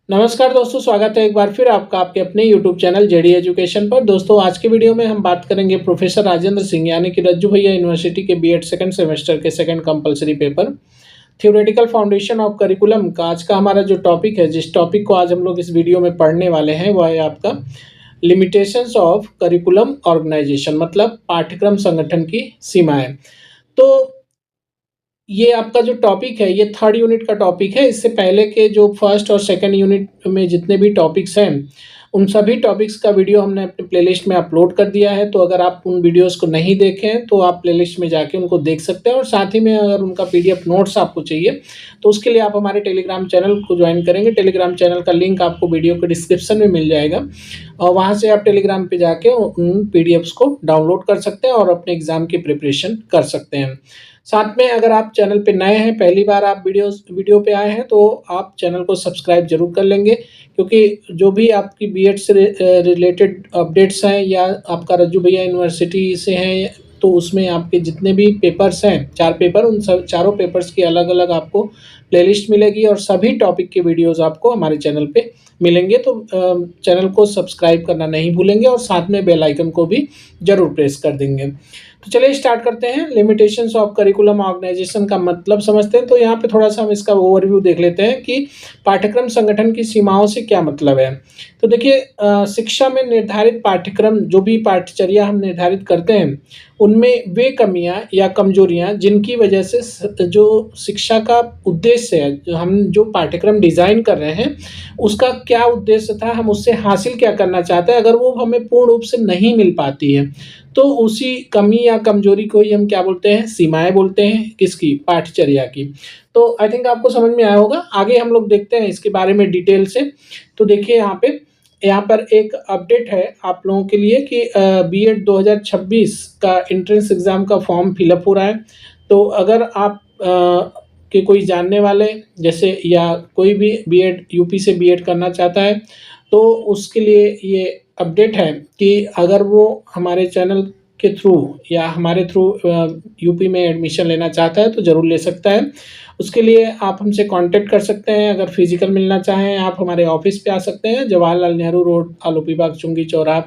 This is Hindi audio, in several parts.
नमस्कार दोस्तों, स्वागत है एक बार फिर आपका आपके अपने YouTube चैनल जेडी एजुकेशन पर। दोस्तों, आज के वीडियो में हम बात करेंगे प्रोफेसर राजेंद्र सिंह यानी कि रज्जू भैया यूनिवर्सिटी के बीएड सेकंड सेमेस्टर के second compulsory paper theoretical foundation of curriculum का आज का हमारा जो टॉपिक है, जिस टॉपिक को आज हम लोग इस वीडियो में पढ़ने वाले हैं, वह है आपका लिमिटेशंस ऑफ करिकुलम ऑर्गेनाइजेशन, मतलब पाठ्यक्रम संगठन की सीमाएं। तो ये आपका जो टॉपिक है, ये थर्ड यूनिट का टॉपिक है। इससे पहले के जो फर्स्ट और सेकंड यूनिट में जितने भी टॉपिक्स हैं, उन सभी टॉपिक्स का वीडियो हमने अपने प्लेलिस्ट में अपलोड कर दिया है। तो अगर आप उन वीडियोस को नहीं देखे हैं तो आप प्लेलिस्ट में जाके उनको देख सकते हैं, और साथ ही में अगर उनका पीडीएफ नोट्स आपको चाहिए तो उसके लिए आप हमारे टेलीग्राम चैनल को ज्वाइन करेंगे। टेलीग्राम चैनल का लिंक आपको वीडियो के डिस्क्रिप्शन में मिल जाएगा, और वहाँ से आप टेलीग्राम पे जाके उन पीडीएफ्स को डाउनलोड कर सकते हैं और अपने एग्जाम की प्रिपरेशन कर सकते हैं। साथ में अगर आप चैनल पे नए हैं, पहली बार आप वीडियो पे आए हैं, तो आप चैनल को सब्सक्राइब जरूर कर लेंगे, क्योंकि जो भी आपकी बीएड से रिलेटेड अपडेट्स हैं या आपका रज्जू भैया यूनिवर्सिटी से हैं, तो उसमें आपके जितने भी पेपर्स हैं, 4 पेपर, उन सब चारों पेपर्स की अलग-अलग आपको प्लेलिस्ट मिलेगी और सभी टॉपिक के वीडियोज़ आपको हमारे चैनल पे मिलेंगे। तो चैनल को सब्सक्राइब करना नहीं भूलेंगे और साथ में बेल आइकन को भी ज़रूर प्रेस कर देंगे। तो चलिए स्टार्ट करते हैं। लिमिटेशंस ऑफ करिकुलम ऑर्गेनाइजेशन का मतलब समझते हैं। तो यहाँ पे थोड़ा सा हम इसका ओवरव्यू देख लेते हैं कि पाठ्यक्रम संगठन की सीमाओं से क्या मतलब है। तो देखिए, शिक्षा में निर्धारित पाठ्यक्रम, जो भी पाठ्यचर्या हम निर्धारित करते हैं, उनमें वे कमियां या कमजोरियां जिनकी वजह से जो शिक्षा का उद्देश्य है, जो हम जो पाठ्यक्रम डिज़ाइन कर रहे हैं, उसका क्या उद्देश्य था, हम उससे हासिल क्या करना चाहते हैं, अगर वो हमें पूर्ण रूप से नहीं मिल पाती है, तो उसी कमी या कमजोरी को ही हम क्या बोलते हैं, सीमाएं बोलते हैं। किसकी? पाठ्यचर्या की। तो आई थिंक आपको समझ में आया होगा। आगे हम लोग देखते हैं इसके बारे में डिटेल से। तो देखिए, यहाँ पर एक अपडेट है आप लोगों के लिए कि बीएड 2026 का एंट्रेंस एग्ज़ाम का फॉर्म फिलअप हो रहा है। तो अगर आप के कोई जानने वाले, जैसे या कोई भी बीएड यूपी से बीएड करना चाहता है, तो उसके लिए ये अपडेट है कि अगर वो हमारे चैनल के थ्रू या हमारे थ्रू यूपी में एडमिशन लेना चाहता है तो ज़रूर ले सकता है। उसके लिए आप हमसे कांटेक्ट कर सकते हैं। अगर फिजिकल मिलना चाहें, आप हमारे ऑफिस पे आ सकते हैं। जवाहरलाल नेहरू रोड, आलोपी बाग, चुंगी चौराहा,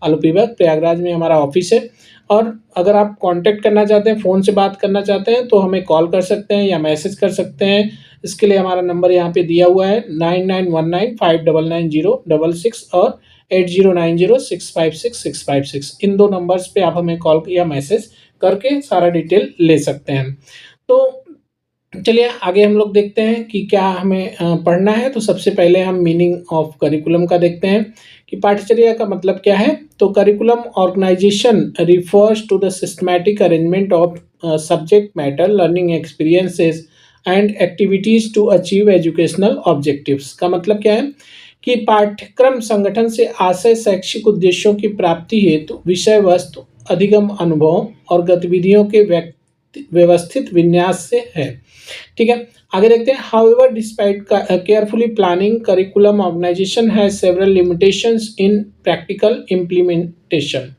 आलोपी बाग, प्रयागराज में हमारा ऑफिस है। और अगर आप कांटेक्ट करना चाहते हैं, फ़ोन से बात करना चाहते हैं, तो हमें कॉल कर सकते हैं या मैसेज कर सकते हैं। इसके लिए हमारा नंबर यहाँ पे दिया हुआ है 9919599066 और 8090656656। इन 2 नंबर्स पे आप हमें कॉल या मैसेज करके सारा डिटेल ले सकते हैं। तो चलिए आगे हम लोग देखते हैं कि क्या हमें पढ़ना है। तो सबसे पहले हम मीनिंग ऑफ करिकुलम का देखते हैं कि पाठ्यचर्या का मतलब क्या है। तो curriculum organization refers to the systematic arrangement of subject matter, learning experiences and activities to achieve educational objectives. का मतलब क्या है कि पाठ्यक्रम संगठन से आशय शैक्षिक उद्देश्यों की प्राप्ति हेतु विषय वस्तु, अधिगम अनुभव और गतिविधियों के व्यवस्थित विन्यास से है। ठीक है, आगे देखते हैं। However, despite carefully planning, curriculum organization has several limitations in practical implementation.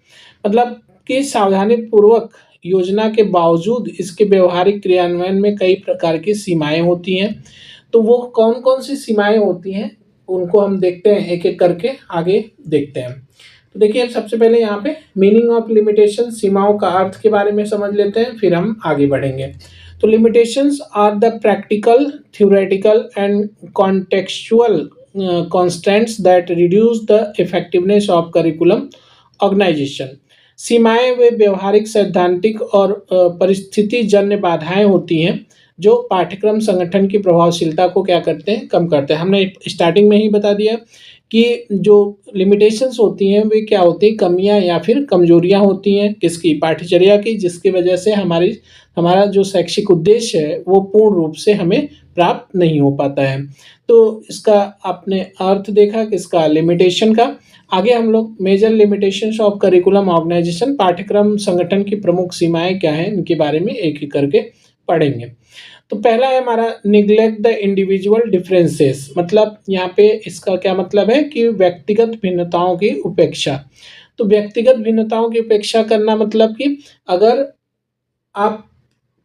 मतलब कि सावधानी पूर्वक योजना के बावजूद इसके व्यवहारिक क्रियान्वयन में कई प्रकार की सीमाएं होती हैं। तो वो कौन कौन सी सीमाएं होती हैं, उनको हम देखते हैं एक एक करके, आगे देखते हैं। तो देखिए, सबसे पहले यहाँ पे मीनिंग ऑफ लिमिटेशन, सीमाओं का अर्थ के बारे में समझ लेते हैं, फिर हम आगे बढ़ेंगे। तो limitations are the practical, theoretical and contextual constraints that reduce the effectiveness of curriculum organization। सीमाएं वे व्यवहारिक, सैद्धांतिक और परिस्थिति जन्य बाधाएं होती हैं जो पाठ्यक्रम संगठन की प्रभावशीलता को क्या करते हैं, कम करते हैं। हमने स्टार्टिंग में ही बता दिया कि जो लिमिटेशंस होती हैं वे क्या होती हैं, कमियां या फिर कमजोरियां होती हैं। किसकी? पाठ्यचर्या की, जिसकी वजह से हमारा जो शैक्षिक उद्देश्य है वो पूर्ण रूप से हमें प्राप्त नहीं हो पाता है। तो इसका आपने अर्थ देखा किसका? लिमिटेशन का। आगे हम लोग major limitations of curriculum organization, पाठ्यक्रम संगठन की प्रमुख सीमाएं क्या हैं, इनके बारे में एक एक करके पढ़ेंगे। तो पहला है हमारा निग्लेक्ट द इंडिविजुअल डिफरेंसेस। मतलब यहाँ पे इसका क्या मतलब है कि व्यक्तिगत भिन्नताओं की उपेक्षा। तो व्यक्तिगत भिन्नताओं की उपेक्षा करना मतलब कि अगर आप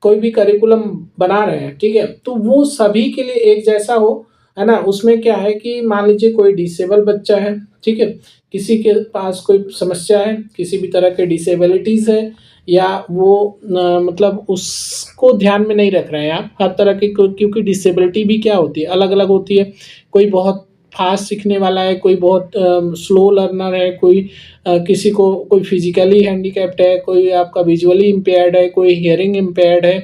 कोई भी करिकुलम बना रहे हैं, ठीक है, तो वो सभी के लिए एक जैसा हो, है ना। उसमें क्या है कि मान लीजिए कोई डिसेबल बच्चा है, ठीक है, किसी के पास कोई समस्या है, किसी भी तरह के डिसेबिलिटीज़ है, या वो मतलब उसको ध्यान में नहीं रख रहे हैं आप हर तरह की, क्योंकि डिसेबिलिटी भी क्या होती है, अलग अलग होती है। कोई बहुत फास्ट सीखने वाला है, कोई बहुत स्लो लर्नर है, कोई किसी को कोई फिजिकली हैंडीकैप्ड है, कोई आपका विजुअली इम्पेयर्ड है, कोई हियरिंग इम्पेयर्ड है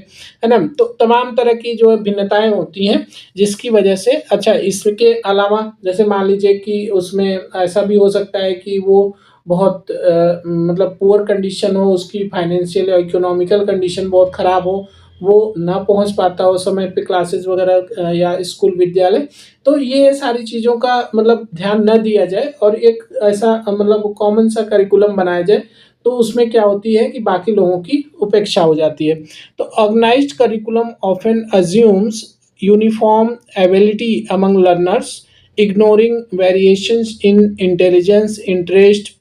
ना। तो तमाम तरह की जो है भिन्नताएं होती हैं, जिसकी वजह से अच्छा इसके अलावा जैसे मान लीजिए कि उसमें ऐसा भी हो सकता है कि वो बहुत मतलब पुअर कंडीशन हो, उसकी फाइनेंशियल या इकोनॉमिकल कंडीशन बहुत ख़राब हो, वो ना पहुंच पाता हो समय पे क्लासेस वगैरह या स्कूल विद्यालय। तो ये सारी चीज़ों का मतलब ध्यान न दिया जाए और एक ऐसा मतलब कॉमन सा करिकुलम बनाया जाए, तो उसमें क्या होती है कि बाकी लोगों की उपेक्षा हो जाती है। तो organized curriculum often assumes uniform ability among learners, ignoring variations in intelligence, interest,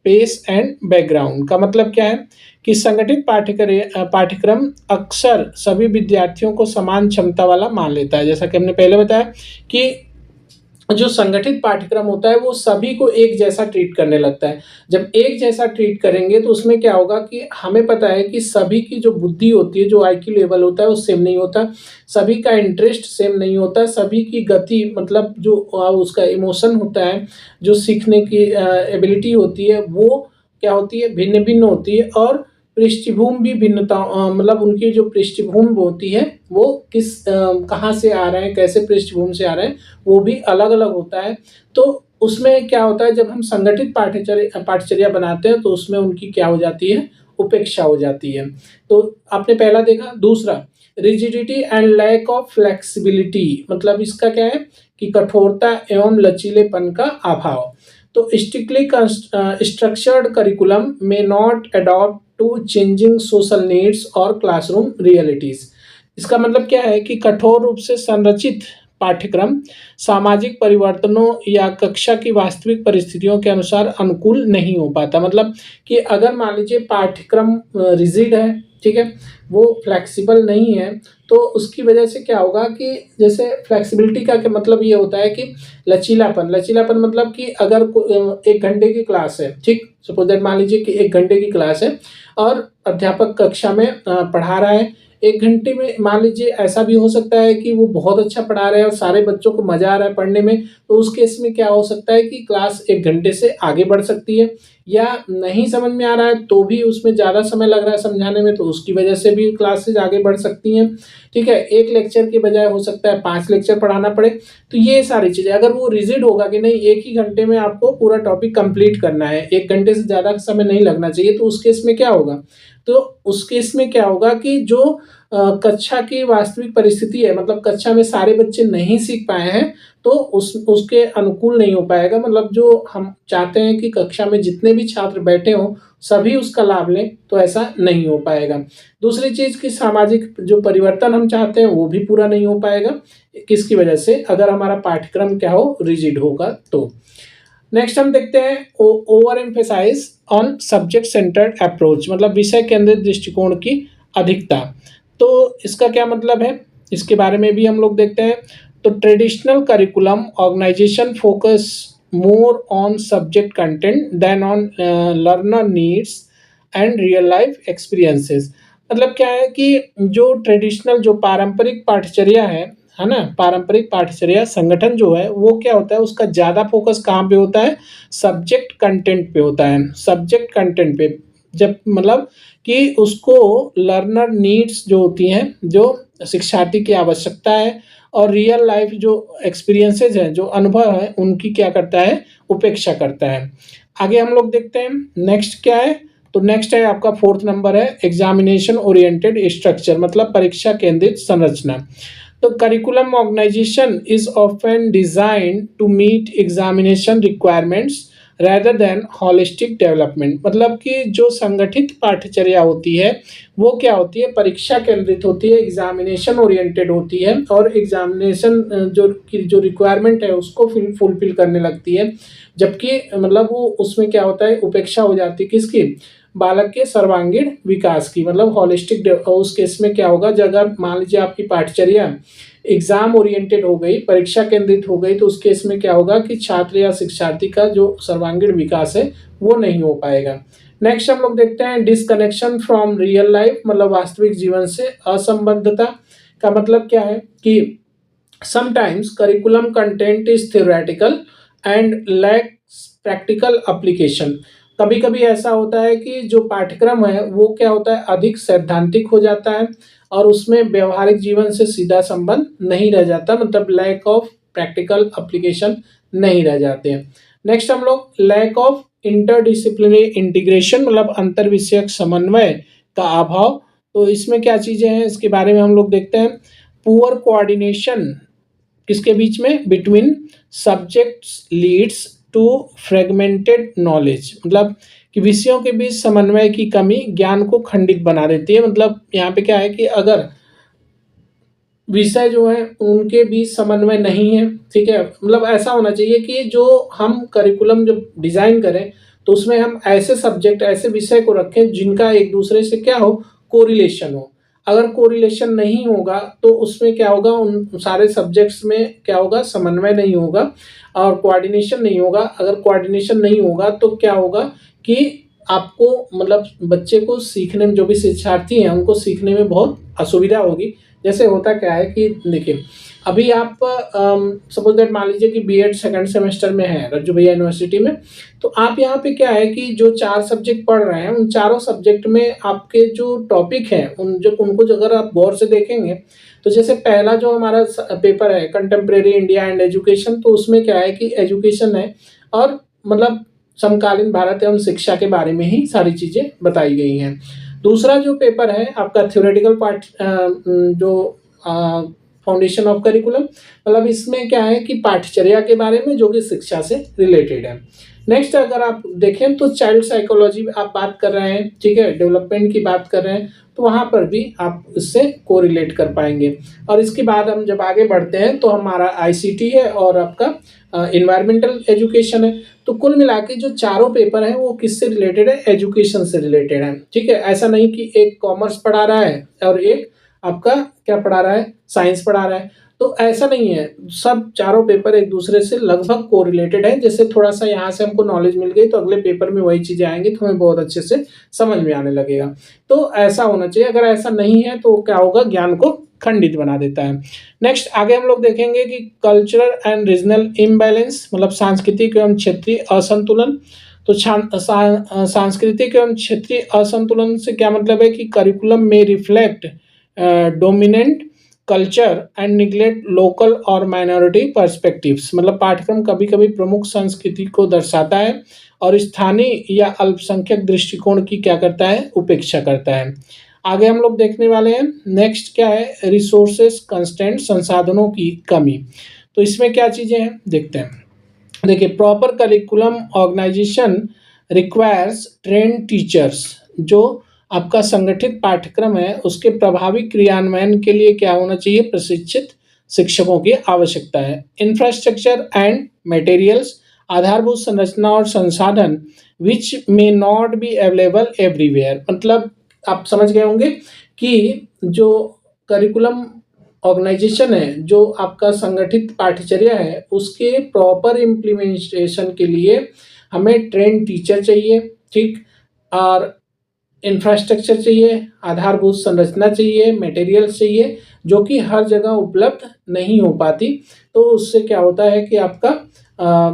pace and background. का मतलब क्या है कि संगठित पाठ्यक्रम अक्सर सभी विद्यार्थियों को समान क्षमता वाला मान लेता है। जैसा कि हमने पहले बताया कि जो संगठित पाठ्यक्रम होता है वो सभी को एक जैसा ट्रीट करने लगता है। जब एक जैसा ट्रीट करेंगे तो उसमें क्या होगा कि हमें पता है कि सभी की जो बुद्धि होती है, जो आईक्यू लेवल होता है वो सेम नहीं होता, सभी का इंटरेस्ट सेम नहीं होता, सभी की गति मतलब जो उसका इमोशन होता है, जो सीखने की एबिलिटी होती है वो क्या होती है, भिन्न भिन्न होती है। और पृष्ठभूमि भी भिन्नता मतलब उनकी जो पृष्ठभूमि होती है वो किस कहाँ से आ रहे हैं, कैसे पृष्ठभूमि से आ रहे हैं, वो भी अलग अलग होता है। तो उसमें क्या होता है, जब हम संगठित पाठचर्या बनाते हैं तो उसमें उनकी क्या हो जाती है, उपेक्षा हो जाती है। तो आपने पहला देखा। दूसरा, rigidity and lack of flexibility, मतलब इसका क्या है कि कठोरता एवं लचीलेपन का अभाव। तो strictly structured curriculum may not adopt to changing social needs और क्लासरूम रियलिटीज। इसका मतलब क्या है कि कठोर रूप से संरचित पाठ्यक्रम सामाजिक परिवर्तनों या कक्षा की वास्तविक परिस्थितियों के अनुसार अनुकूल नहीं हो पाता। मतलब कि अगर मान लीजिए पाठ्यक्रम रिजिड है, ठीक है, वो फ्लेक्सिबल नहीं है, तो उसकी वजह से क्या होगा कि जैसे फ्लेक्सिबिलिटी का क्या मतलब ये होता है कि लचीलापन। लचीलापन मतलब कि अगर 1 घंटे की क्लास है, ठीक, सपोज दैट मान लीजिए कि 1 घंटे की क्लास है और अध्यापक कक्षा में पढ़ा रहा है। 1 घंटे में मान लीजिए ऐसा भी हो सकता है कि वो बहुत अच्छा पढ़ा रहे हैं और सारे बच्चों को मजा आ रहा है पढ़ने में, तो उस केस में क्या हो सकता है कि क्लास 1 घंटे से आगे बढ़ सकती है। या नहीं समझ में आ रहा है तो भी उसमें ज़्यादा समय लग रहा है समझाने में, तो उसकी वजह से भी क्लासेज आगे बढ़ सकती हैं। ठीक है, एक लेक्चर के बजाय हो सकता है 5 लेक्चर पढ़ाना पड़े। तो ये सारी चीज़ें अगर वो रिजिड होगा कि नहीं, एक ही घंटे में आपको पूरा टॉपिक कंप्लीट करना है, 1 घंटे से ज़्यादा समय नहीं लगना चाहिए, तो उस केस में क्या होगा, तो उस केस में क्या होगा कि जो कक्षा की वास्तविक परिस्थिति है, मतलब कक्षा में सारे बच्चे नहीं सीख पाए हैं, तो उसके अनुकूल नहीं हो पाएगा। मतलब जो हम चाहते हैं कि कक्षा में जितने भी छात्र बैठे हों सभी उसका लाभ लें, तो ऐसा नहीं हो पाएगा। दूसरी चीज़ कि सामाजिक जो परिवर्तन हम चाहते हैं वो भी पूरा नहीं हो पाएगा। किसकी वजह से, अगर हमारा पाठ्यक्रम क्या हो, रिजिड होगा तो। नेक्स्ट हम देखते हैं overemphasize on subject centered approach, मतलब विषय केंद्रित दृष्टिकोण की अधिकता। तो इसका क्या मतलब है, इसके बारे में भी हम लोग देखते हैं। तो traditional curriculum organization focus more on subject content than on learner needs and real life experiences. मतलब क्या है कि जो ट्रेडिशनल जो पारंपरिक पाठचर्या है ना, पारंपरिक पाठचर्या संगठन जो है वो क्या होता है, उसका ज़्यादा फोकस कहाँ पे होता है, सब्जेक्ट कंटेंट पे होता है। सब्जेक्ट कंटेंट पे जब मतलब कि उसको लर्नर नीड्स जो होती हैं, जो शिक्षार्थी की आवश्यकता है, और रियल लाइफ जो एक्सपीरियंसेस हैं, जो अनुभव है, उनकी क्या करता है, उपेक्षा करता है। आगे हम लोग देखते हैं नेक्स्ट क्या है। तो नेक्स्ट है आपका 4th नंबर है एग्जामिनेशन ओरिएंटेड स्ट्रक्चर, मतलब परीक्षा केंद्रित संरचना। तो curriculum organization is often design to meet examination requirements rather than holistic development. मतलब कि जो संगठित पाठ्यचर्या होती है वो क्या होती है, परीक्षा केंद्रित होती है, एग्जामिनेशन ओरिएंटेड होती है, और एग्जामिनेशन जो रिक्वायरमेंट है उसको फुलफिल करने लगती है। जबकि मतलब वो उसमें क्या होता है, उपेक्षा हो जाती है किसकी, बालक के सर्वांगीण विकास की, मतलब होलिस्टिक। उस केस में क्या होगा, जब अगर मान लीजिए आपकी पाठचर्या एग्जाम ओरिएंटेड हो गई, परीक्षा केंद्रित हो गई, तो उस केस में क्या होगा कि छात्र या शिक्षार्थी का जो सर्वांगीण विकास है वो नहीं हो पाएगा। नेक्स्ट हम लोग देखते हैं डिसकनेक्शन फ्रॉम रियल लाइफ, मतलब वास्तविक जीवन से असंबद्धता का मतलब क्या है कि sometimes curriculum content is theoretical and lakhs practical application. कभी कभी ऐसा होता है कि जो पाठ्यक्रम है वो क्या होता है, अधिक सैद्धांतिक हो जाता है और उसमें व्यवहारिक जीवन से सीधा संबंध नहीं रह जाता, मतलब लैक ऑफ प्रैक्टिकल एप्लीकेशन नहीं रह जाते हैं। नेक्स्ट हम लोग लैक ऑफ इंटरडिसिप्लिनरी इंटीग्रेशन, मतलब अंतर विषयक समन्वय का अभाव। तो इसमें क्या चीजें हैं इसके बारे में हम लोग देखते हैं। पुअर कोऑर्डिनेशन किसके बीच में, between subjects leads to fragmented knowledge, मतलब कि विषयों के बीच समन्वय की कमी ज्ञान को खंडित बना देती है। मतलब यहाँ पे क्या है कि अगर विषय जो है उनके बीच समन्वय नहीं है, ठीक है, मतलब ऐसा होना चाहिए कि जो हम करिकुलम जब डिजाइन करें तो उसमें हम ऐसे सब्जेक्ट, ऐसे विषय को रखें जिनका एक दूसरे से क्या हो, कोरिलेशन हो। अगर कोरिलेशन नहीं होगा तो उसमें क्या होगा, उन सारे सब्जेक्ट्स में क्या होगा, समन्वय नहीं होगा और कोऑर्डिनेशन नहीं होगा। अगर कोऑर्डिनेशन नहीं होगा तो क्या होगा कि आपको, मतलब बच्चे को सीखने में, जो भी शिक्षार्थी हैं उनको सीखने में बहुत असुविधा होगी। जैसे होता क्या है कि देखिए, अभी आप सपोज दैट मान लीजिए कि बीएड सेकंड सेमेस्टर में है रज्जू भैया यूनिवर्सिटी में, तो आप यहाँ पे क्या है कि जो 4 सब्जेक्ट पढ़ रहे हैं उन चारों सब्जेक्ट में आपके जो टॉपिक हैं उनको जो अगर आप गौर से देखेंगे तो जैसे पहला जो हमारा पेपर है कंटेम्प्रेरी इंडिया एंड एजुकेशन, तो उसमें क्या है कि एजुकेशन है और मतलब समकालीन भारत एवं शिक्षा के बारे में ही सारी चीज़ें बताई गई हैं। दूसरा जो पेपर है आपका थ्योरेटिकल पार्ट, जो फाउंडेशन ऑफ करिकुलम, मतलब इसमें क्या है कि पाठ्यचर्या के बारे में जो कि शिक्षा से रिलेटेड है। नेक्स्ट अगर आप देखें तो चाइल्ड साइकोलॉजी आप बात कर रहे हैं, ठीक है, डेवलपमेंट की बात कर रहे हैं, तो वहाँ पर भी आप इससे कोरिलेट कर पाएंगे। और इसके बाद हम जब आगे बढ़ते हैं तो हमारा आईसीटी है और आपका इन्वायरमेंटल एजुकेशन है। तो कुल मिला के जो चारों पेपर हैं वो किससे रिलेटेड है, एजुकेशन से रिलेटेड है, ठीक है। ऐसा नहीं कि एक कॉमर्स पढ़ा रहा है और एक आपका क्या पढ़ा रहा है, साइंस पढ़ा रहा है, तो ऐसा नहीं है। सब चारों पेपर एक दूसरे से लगभग कोरिलेटेड है। जैसे थोड़ा सा यहाँ से हमको नॉलेज मिल गई तो अगले पेपर में वही चीज़ें आएंगी तो हमें बहुत अच्छे से समझ में आने लगेगा। तो ऐसा होना चाहिए, अगर ऐसा नहीं है तो क्या होगा, ज्ञान को खंडित बना देता है। नेक्स्ट आगे हम लोग देखेंगे कि कल्चरल एंड रीजनल इम्बैलेंस, मतलब सांस्कृतिक एवं क्षेत्रीय असंतुलन। तो सांस्कृतिक एवं क्षेत्रीय असंतुलन से क्या मतलब है कि करिकुलम में reflect dominant culture and neglect local और माइनॉरिटी पर्सपेक्टिव्स, मतलब पाठ्यक्रम कभी कभी प्रमुख संस्कृति को दर्शाता है और स्थानीय या अल्पसंख्यक दृष्टिकोण की क्या करता है, उपेक्षा करता है। आगे हम लोग देखने वाले हैं नेक्स्ट क्या है, रिसोर्सेस कंस्टेंट, संसाधनों की कमी। तो इसमें क्या चीज़ें हैं देखते हैं। देखिए, proper curriculum organization requires trained teachers, जो आपका संगठित पाठ्यक्रम है उसके प्रभावी क्रियान्वयन के लिए क्या होना चाहिए, प्रशिक्षित शिक्षकों की आवश्यकता है। इंफ्रास्ट्रक्चर एंड मटेरियल्स, आधारभूत संरचना और संसाधन which may not be available everywhere, मतलब आप समझ गए होंगे कि जो करिकुलम ऑर्गेनाइजेशन है, जो आपका संगठित पाठ्यचर्या है, उसके प्रॉपर इम्प्लीमेंटेशन के लिए हमें ट्रेन टीचर चाहिए, ठीक, और इंफ्रास्ट्रक्चर चाहिए, आधारभूत संरचना चाहिए, मटेरियल चाहिए, जो कि हर जगह उपलब्ध नहीं हो पाती। तो उससे क्या होता है कि आपका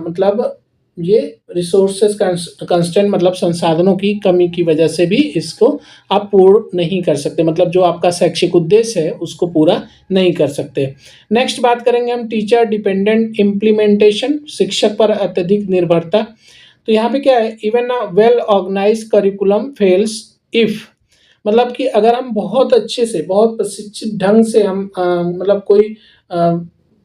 मतलब ये रिसोर्सेस कंस्टेंट, मतलब संसाधनों की कमी की वजह से भी इसको आप पूर्ण नहीं कर सकते, मतलब जो आपका शैक्षिक उद्देश्य है उसको पूरा नहीं कर सकते। नेक्स्ट बात करेंगे हम टीचर डिपेंडेंट इम्प्लीमेंटेशन, शिक्षक पर अत्यधिक निर्भरता। तो यहाँ पे क्या है, even a well organize curriculum fails if, मतलब कि अगर हम बहुत अच्छे से, बहुत प्रशिक्षित ढंग से हम मतलब कोई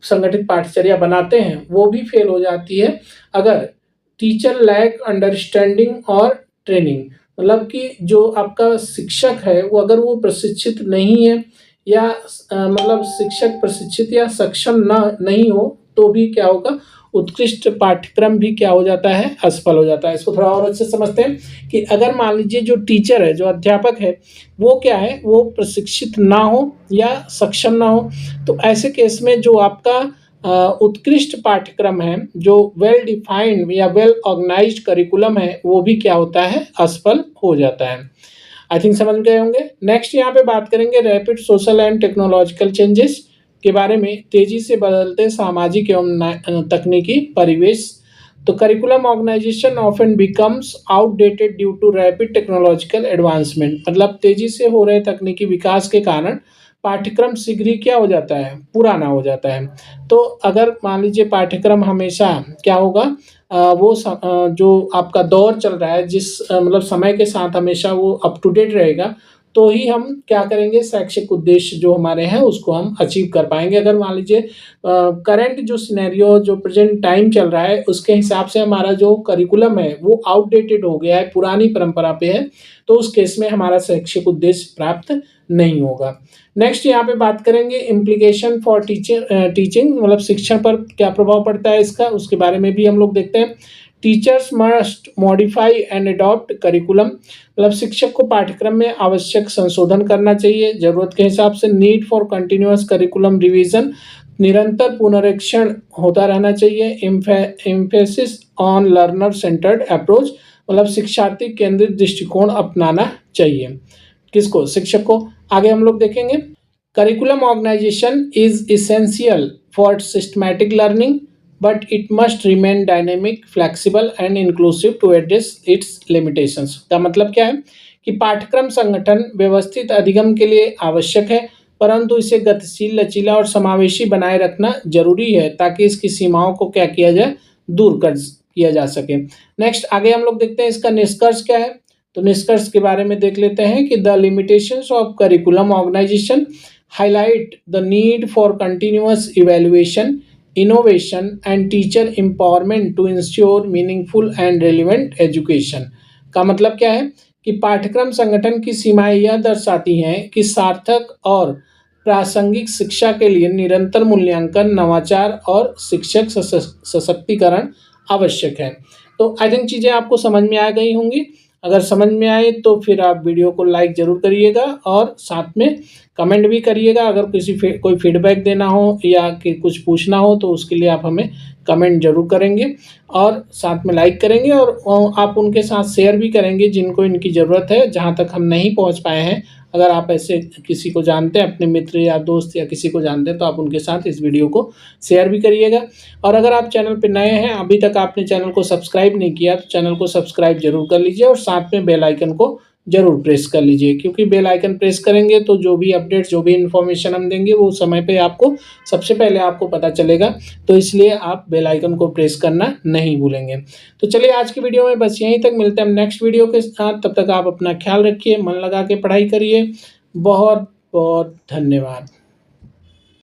संगठित पाठचर्या बनाते हैं, वो भी फेल हो जाती है अगर टीचर लैक अंडरस्टैंडिंग और ट्रेनिंग, मतलब कि जो आपका शिक्षक है वो अगर वो प्रशिक्षित नहीं है या मतलब शिक्षक प्रशिक्षित या सक्षम ना नहीं हो तो भी क्या होगा, उत्कृष्ट पाठ्यक्रम भी क्या हो जाता है, असफल हो जाता है। इसको थोड़ा और अच्छे से समझते हैं कि अगर मान लीजिए जो टीचर है, जो अध्यापक है, वो क्या है, वो प्रशिक्षित ना हो या सक्षम ना हो, तो ऐसे केस में जो आपका उत्कृष्ट पाठ्यक्रम है, जो वेल डिफाइंड या वेल ऑर्गेनाइज्ड करिकुलम है, वो भी क्या होता है, असफल हो जाता है। आई थिंक समझ गए होंगे। नेक्स्ट यहाँ पे बात करेंगे rapid social and technological changes के बारे में, तेजी से बदलते सामाजिक एवं तकनीकी परिवेश। तो curriculum organization often becomes outdated due to rapid technological advancement, मतलब तेजी से हो रहे तकनीकी विकास के कारण पाठ्यक्रम शीघ्र ही क्या हो जाता है, पुराना हो जाता है। तो अगर मान लीजिए पाठ्यक्रम हमेशा क्या होगा, जो आपका दौर चल रहा है, जिस मतलब समय के साथ हमेशा वो अप टू डेट रहेगा, तो ही हम क्या करेंगे, शैक्षिक उद्देश्य जो हमारे हैं उसको हम अचीव कर पाएंगे। अगर मान लीजिए करंट जो सिनेरियो, जो प्रेजेंट टाइम चल रहा है, उसके हिसाब से हमारा जो करिकुलम है वो आउटडेटेड हो गया है, पुरानी परंपरा पे है, तो उस केस में हमारा शैक्षिक उद्देश्य प्राप्त नहीं होगा। नेक्स्ट यहाँ पे बात करेंगे इम्प्लीकेशन फॉर टीचिंग, मतलब शिक्षण पर क्या प्रभाव पड़ता है इसका, उसके बारे में भी हम लोग देखते हैं। Teachers must modify and adopt curriculum, मतलब शिक्षक को पाठ्यक्रम में आवश्यक संशोधन करना चाहिए जरूरत के हिसाब से। Need for continuous curriculum revision, निरंतर पुनरीक्षण होता रहना चाहिए। Emphasis on learner centred approach, मतलब शिक्षार्थी केंद्रित दृष्टिकोण अपनाना चाहिए। किसको, शिक्षक को। आगे हम लोग देखेंगे curriculum organization is essential for systematic learning but it must remain dynamic, flexible and inclusive to address its limitations. का मतलब क्या है कि पाठ्यक्रम संगठन व्यवस्थित अधिगम के लिए आवश्यक है, परंतु इसे गतिशील, लचीला और समावेशी बनाए रखना जरूरी है ताकि इसकी सीमाओं को क्या किया जाए, दूर कर किया जा सके। नेक्स्ट आगे हम लोग देखते हैं इसका निष्कर्ष क्या है। तो निष्कर्ष के बारे में देख लेते हैं कि the limitations of curriculum organization highlight the need for continuous evaluation, innovation and teacher empowerment to ensure meaningful and relevant education। का मतलब क्या है कि पाठ्यक्रम संगठन की सीमाएं यह दर्शाती हैं कि सार्थक और प्रासंगिक शिक्षा के लिए निरंतर मूल्यांकन, नवाचार और शिक्षक सशक्तिकरण आवश्यक है। तो आई थिंक चीज़ें आपको समझ में आ गई होंगी। अगर समझ में आए तो फिर आप वीडियो को लाइक ज़रूर करिएगा और साथ में कमेंट भी करिएगा। अगर कोई फीडबैक देना हो या कि कुछ पूछना हो तो उसके लिए आप हमें कमेंट जरूर करेंगे और साथ में लाइक करेंगे और आप उनके साथ शेयर भी करेंगे जिनको इनकी ज़रूरत है, जहाँ तक हम नहीं पहुँच पाए हैं। अगर आप ऐसे किसी को जानते हैं, अपने मित्र या दोस्त या किसी को जानते हैं, तो आप उनके साथ इस वीडियो को शेयर भी करिएगा। और अगर आप चैनल पर नए हैं, अभी तक आपने चैनल को सब्सक्राइब नहीं किया, तो चैनल को सब्सक्राइब जरूर कर लीजिए और साथ में बेल आइकन को जरूर प्रेस कर लीजिए, क्योंकि बेल आइकन प्रेस करेंगे तो जो भी अपडेट, जो भी इन्फॉर्मेशन हम देंगे वो समय पे आपको सबसे पहले आपको पता चलेगा। तो इसलिए आप बेल आइकन को प्रेस करना नहीं भूलेंगे। तो चलिए आज की वीडियो में बस यहीं तक, मिलते हैं हम नेक्स्ट वीडियो के साथ। तब तक आप अपना ख्याल रखिए, मन लगा के पढ़ाई करिए। बहुत बहुत धन्यवाद।